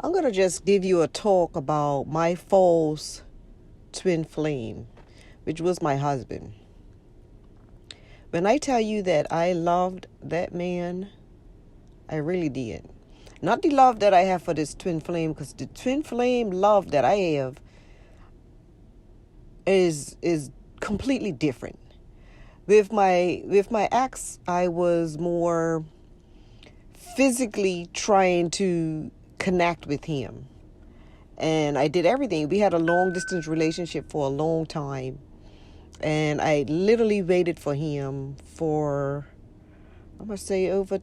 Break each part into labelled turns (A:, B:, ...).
A: I'm going to just give you a talk about my false twin flame, which was my husband. When I tell you that I loved that man, I really did. Not the love that I have for this twin flame, because the twin flame love that I have is completely different. With my ex, I was more physically trying to connect with him. And I did everything. We had a long distance relationship for a long time. And I literally waited for him for, I'm going to say about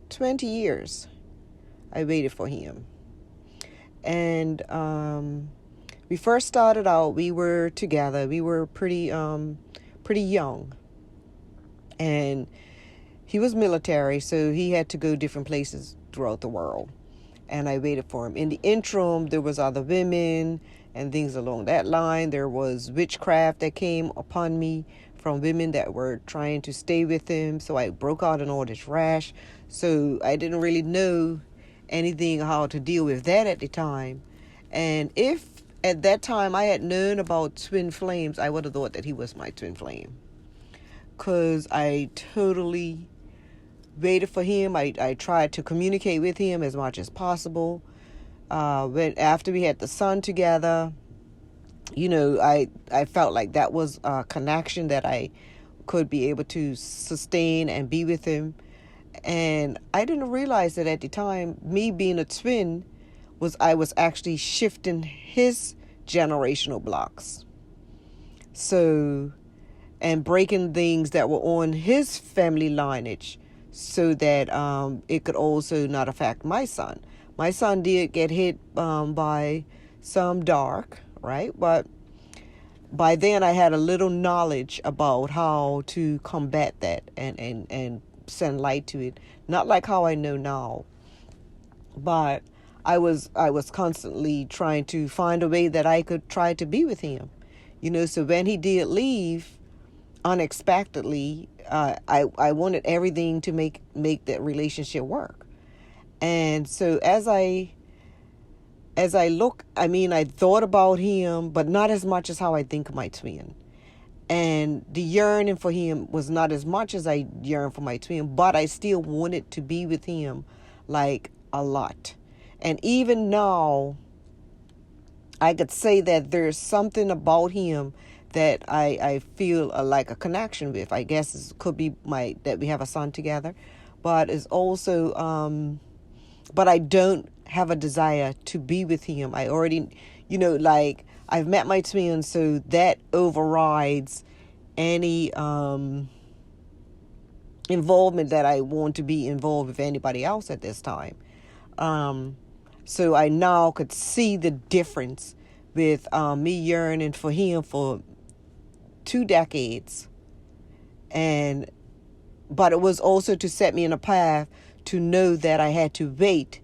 A: 20 years. I waited for him. And we first started out, we were together. We were pretty young. And he was military, so he had to go different places throughout the world. And I waited for him. In the interim, there was other women and things along that line. There was witchcraft that came upon me from women that were trying to stay with him. So I broke out in all this rash. So I didn't really know anything how to deal with that at the time. And if at that time I had known about twin flames, I would have thought that he was my twin flame. Because I totally waited for him. I tried to communicate with him as much as possible. After we had the son together, I felt like that was a connection that I could be able to sustain and be with him. And I didn't realize that at the time, me being a twin, I was actually shifting his generational blocks. So, and breaking things that were on his family lineage, so that it could also not affect my son. My son did get hit by some dark, right? But by then I had a little knowledge about how to combat that and send light to it. Not like how I know now, but I was constantly trying to find a way that I could try to be with him. So when he did leave unexpectedly, I wanted everything to make that relationship work. And so as I I thought about him, but not as much as how I think of my twin. And the yearning for him was not as much as I yearned for my twin, but I still wanted to be with him like a lot. And even now, I could say that there's something about him that I feel like a connection with. I guess it could be that we have a son together, but it's also, but I don't have a desire to be with him. I already, I've met my twin, so that overrides any involvement that I want to be involved with anybody else at this time. So I now could see the difference with me yearning for him for 2 decades, but it was also to set me in a path to know that I had to wait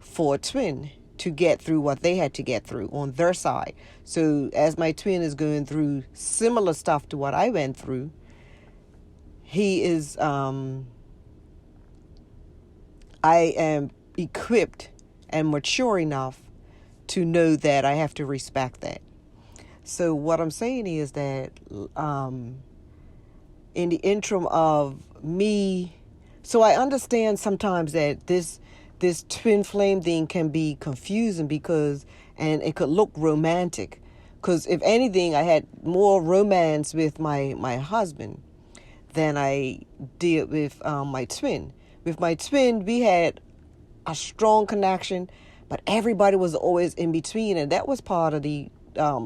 A: for a twin to get through what they had to get through on their side. So as my twin is going through similar stuff to what I went through, he is, I am equipped and mature enough to know that I have to respect that. So what I'm saying is that in the interim of me, so I understand sometimes that this twin flame thing can be confusing and it could look romantic. Because if anything, I had more romance with my husband than I did with my twin. With my twin, we had a strong connection, but everybody was always in between, and that was part of the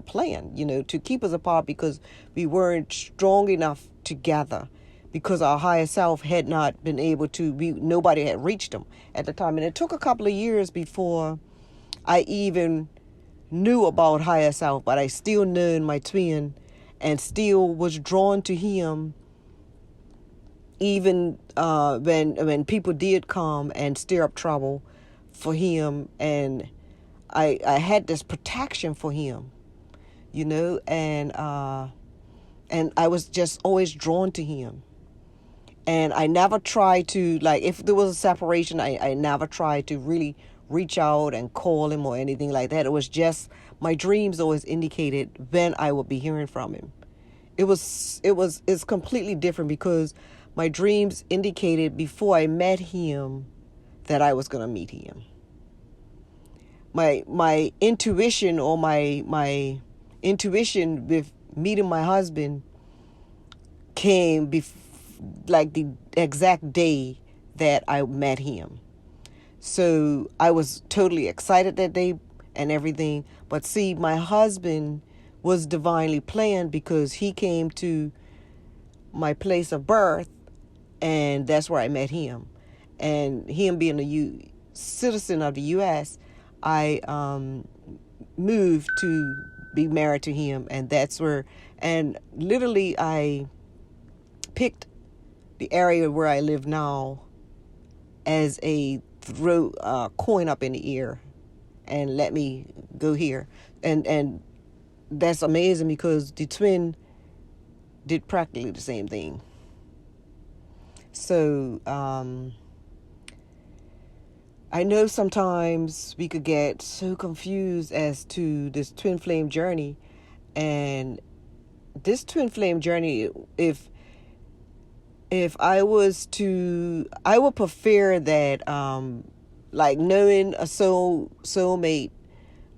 A: plan, to keep us apart because we weren't strong enough together, because our higher self had not been able to, nobody had reached them at the time. And it took a couple of years before I even knew about higher self, but I still knew my twin and still was drawn to him, even when people did come and stir up trouble for him. And I had this protection for him, and I was just always drawn to him. And I never tried to, like, if there was a separation, I never tried to really reach out and call him or anything like that. It was just my dreams always indicated when I would be hearing from him. It's completely different because my dreams indicated before I met him that I was going to meet him. My intuition, or my intuition with meeting my husband, came like the exact day that I met him. So I was totally excited that day and everything. But see, my husband was divinely planned because he came to my place of birth, and that's where I met him. And him being a citizen of the U.S., I moved to be married to him, and that's where, and literally I picked the area where I live now as a throw coin up in the air and let me go here. And that's amazing because the twin did practically the same thing. So I know sometimes we could get so confused as to this twin flame journey. And this twin flame journey, if I was to, I would prefer that, like knowing a soulmate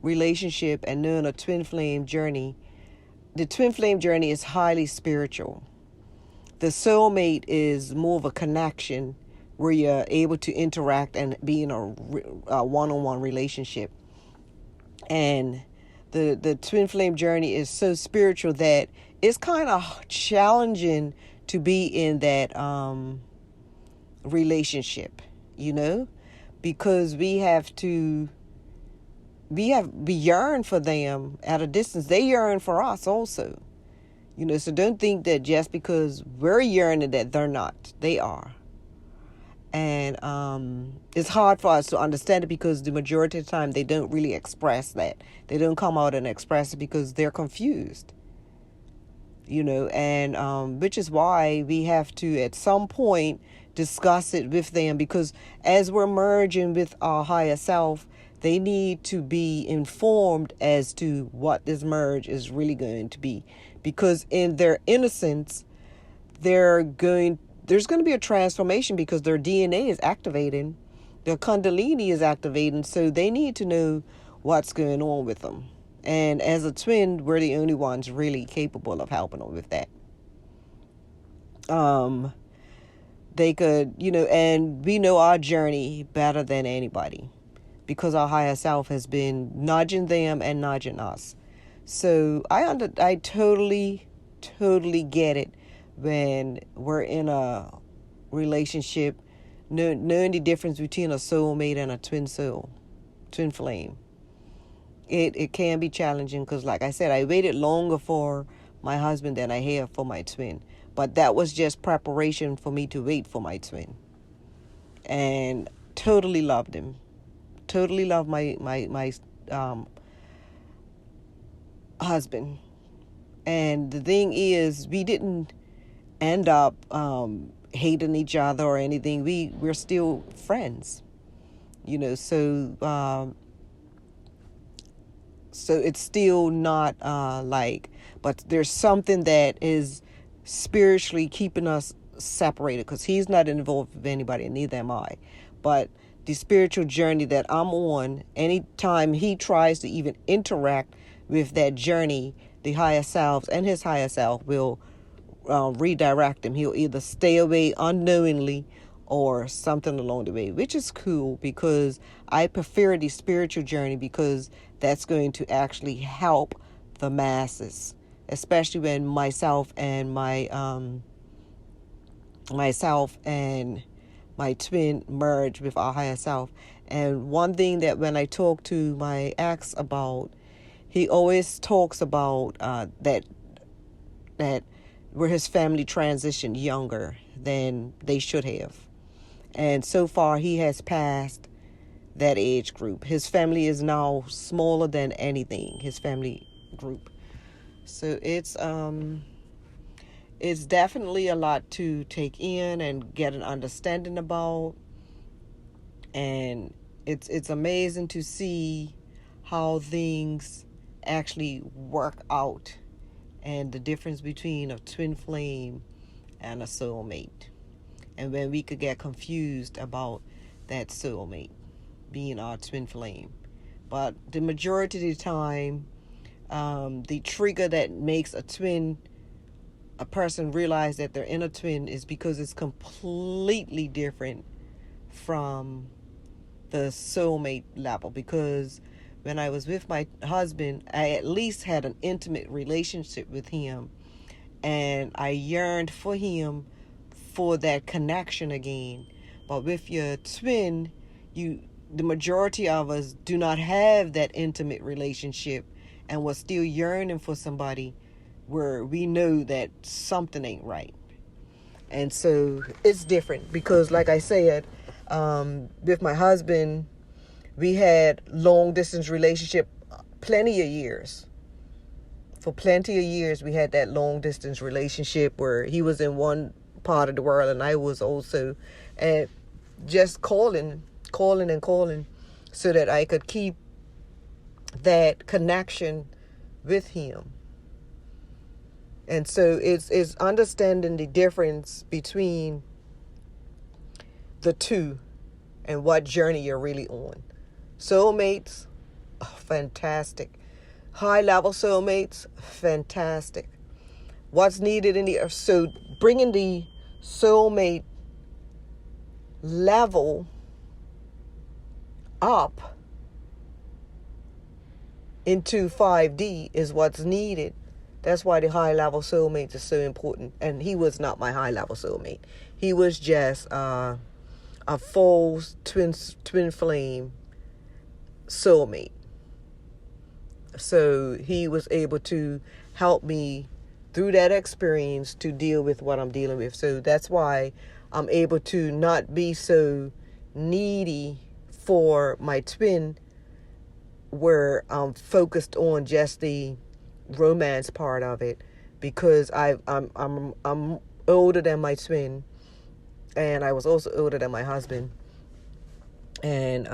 A: relationship and knowing a twin flame journey. The twin flame journey is highly spiritual. The soulmate is more of a connection where you're able to interact and be in a one-on-one relationship. And the twin flame journey is so spiritual that it's kind of challenging to be in that relationship, because we yearn for them at a distance. They yearn for us also, so don't think that just because we're yearning that they're not. They are. And it's hard for us to understand it because the majority of the time they don't really express that. They don't come out and express it because they're confused. And which is why we have to at some point discuss it with them, because as we're merging with our higher self, they need to be informed as to what this merge is really going to be, because in their innocence, there's going to be a transformation because their DNA is activating, their Kundalini is activating, so they need to know what's going on with them. And as a twin, we're the only ones really capable of helping them with that. They could, and we know our journey better than anybody because our higher self has been nudging them and nudging us. So I totally get it when we're in a relationship, knowing the difference between a soulmate and a twin flame. It can be challenging because, like I said, I waited longer for my husband than I have for my twin. But that was just preparation for me to wait for my twin. And totally loved him. Totally loved my husband. And the thing is, we didn't end up hating each other or anything. We're still friends. So it's still not but there's something that is spiritually keeping us separated because he's not involved with anybody and neither am I. But the spiritual journey that I'm on, anytime he tries to even interact with that journey, the higher selves and his higher self will redirect him. He'll either stay away unknowingly or something along the way, which is cool because I prefer the spiritual journey because that's going to actually help the masses, especially when myself and my twin merge with our higher self. And one thing that when I talk to my ex about, he always talks about that where his family transitioned younger than they should have. And so far, he has passed that age group. His family is now smaller than anything, his family group. So it's it's definitely a lot to take in and get an understanding about. And it's amazing to see how things actually work out, and the difference between a twin flame and a soulmate. And when we could get confused about that soulmate being our twin flame. But the majority of the time, the trigger that makes a person realize that they're in a twin is because it's completely different from the soulmate level. Because when I was with my husband, I at least had an intimate relationship with him, and I yearned for him for that connection again. But with your twin, the majority of us do not have that intimate relationship, and we're still yearning for somebody where we know that something ain't right. And so it's different because, like I said, with my husband, we had long distance relationship plenty of years. For plenty of years, we had that long distance relationship where he was in one part of the world and I was also, and just calling so that I could keep that connection with him. And so it's understanding the difference between the two and what journey you're really on. Soulmates, fantastic. High level soulmates, fantastic. What's needed in the earth? So bringing the soulmate level up into 5D is what's needed. That's why the high level soulmates is so important. And he was not my high level soulmate. He was just a full twin flame soulmate. So he was able to help me through that experience to deal with what I'm dealing with. So that's why I'm able to not be so needy for my twin, where I'm focused on just the romance part of it, because I'm older than my twin, and I was also older than my husband, and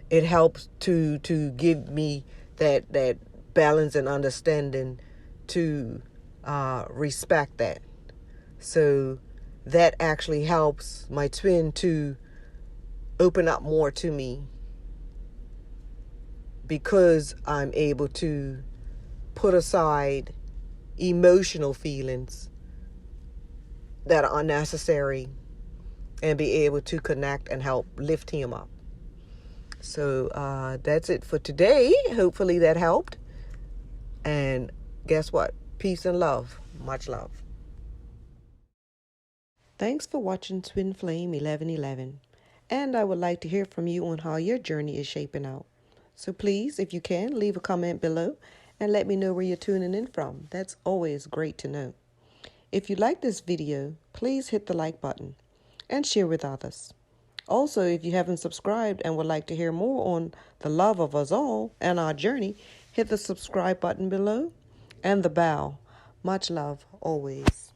A: it helps to give me that balance and understanding to respect that. So that actually helps my twin to open up more to me, because I'm able to put aside emotional feelings that are unnecessary and be able to connect and help lift him up. So that's it for today. Hopefully that helped. And guess what? Peace and love. Much love. Thanks for watching Twin Flame 1111. And I would like to hear from you on how your journey is shaping out. So please, if you can, leave a comment below and let me know where you're tuning in from. That's always great to know. If you like this video, please hit the like button and share with others. Also, if you haven't subscribed and would like to hear more on the love of us all and our journey, hit the subscribe button below and the bell. Much love always.